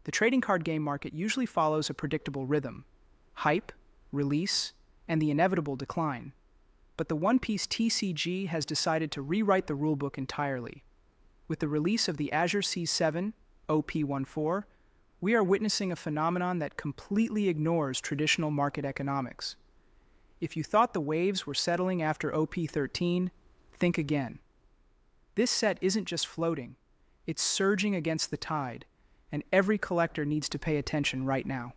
The trading card game market usually follows a predictable rhythm: hype, release, and the inevitable decline. But the One Piece TCG has decided to rewrite the rulebook entirely. With the release of the Azure C7, OP14, we are witnessing a phenomenon that completely ignores traditional market economics. If you thought the waves were settling after OP13, think again. This set isn't just floating, it's surging against the tide, and every collector needs to pay attention right now.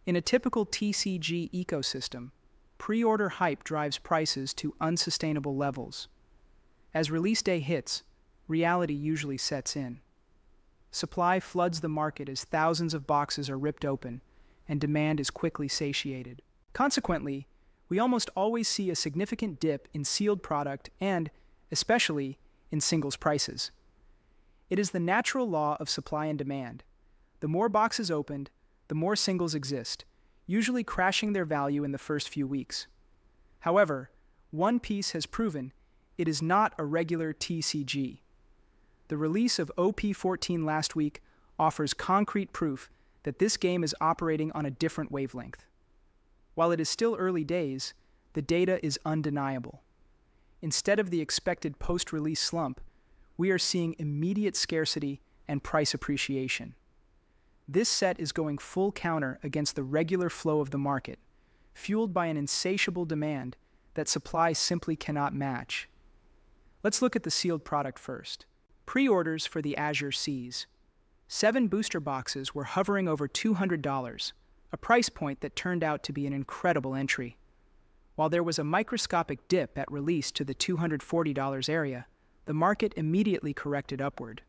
In a typical TCG ecosystem, pre-order hype drives prices to unsustainable levels. As release day hits, reality usually sets in. Supply floods the market as thousands of boxes are ripped open, and demand is quickly satiated. Consequently, we almost always see a significant dip in sealed product and, especially, in singles prices. It is the natural law of supply and demand. The more boxes opened, the more singles exist, usually crashing their value in the first few weeks. However, One Piece has proven it is not a regular TCG. The release of OP14 last week offers concrete proof that this game is operating on a different wavelength. While it is still early days, the data is undeniable. Instead of the expected post-release slump, we are seeing immediate scarcity and price appreciation. This set is going full counter against the regular flow of the market, fueled by an insatiable demand that supply simply cannot match. Let's look at the sealed product first. Pre-orders for the Azure Cs. 7 booster boxes were hovering over $200, a price point that turned out to be an incredible entry. While there was a microscopic dip at release to the $240 area, the market immediately corrected upward.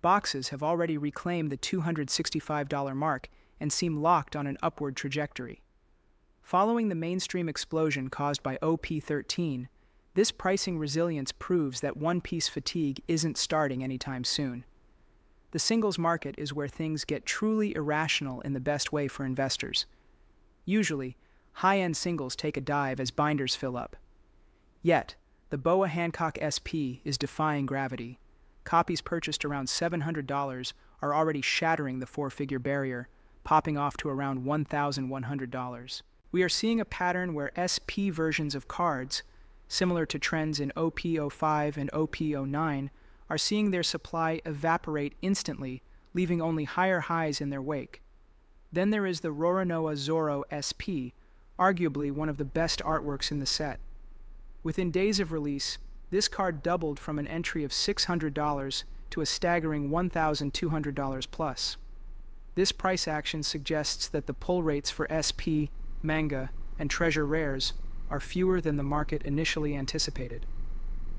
Boxes have already reclaimed the $265 mark and seem locked on an upward trajectory. Following the mainstream explosion caused by OP13, this pricing resilience proves that One Piece fatigue isn't starting anytime soon. The singles market is where things get truly irrational in the best way for investors. Usually, high-end singles take a dive as binders fill up. Yet, the Boa Hancock SP is defying gravity. Copies purchased around $700 are already shattering the four-figure barrier, popping off to around $1,100. We are seeing a pattern where SP versions of cards, similar to trends in OP05 and OP09, are seeing their supply evaporate instantly, leaving only higher highs in their wake. Then there is the Roronoa Zoro SP, arguably one of the best artworks in the set. Within days of release, this card doubled from an entry of $600 to a staggering $1,200 plus. This price action suggests that the pull rates for SP, manga, and treasure rares are fewer than the market initially anticipated.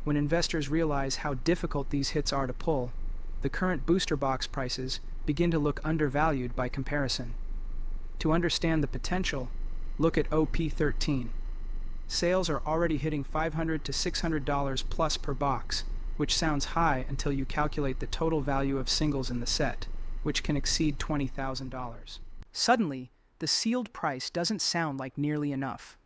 When investors realize how difficult these hits are to pull, the current booster box prices begin to look undervalued by comparison. To understand the potential, look at OP13. Sales are already hitting $500 to $600 plus per box, which sounds high until you calculate the total value of singles in the set, which can exceed $20,000. Suddenly, the sealed price doesn't sound like nearly enough.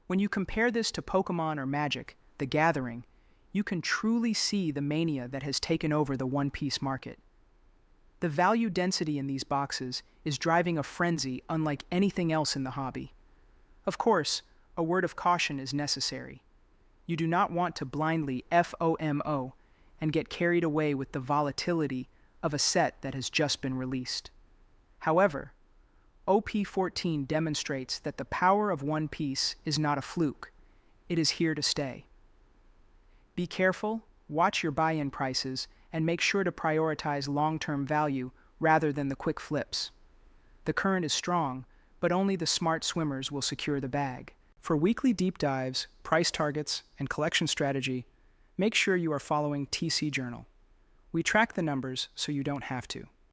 When you compare this to Pokemon or Magic, The Gathering, you can truly see the mania that has taken over the One Piece market. The value density in these boxes is driving a frenzy unlike anything else in the hobby. Of course, a word of caution is necessary. You do not want to blindly FOMO and get carried away with the volatility of a set that has just been released. However, OP14 demonstrates that the power of One Piece is not a fluke. It is here to stay. Be careful, watch your buy-in prices, and make sure to prioritize long-term value rather than the quick flips. The current is strong, but only the smart swimmers will secure the bag. For weekly deep dives, price targets, and collection strategy, make sure you are following TC Journal. We track the numbers so you don't have to.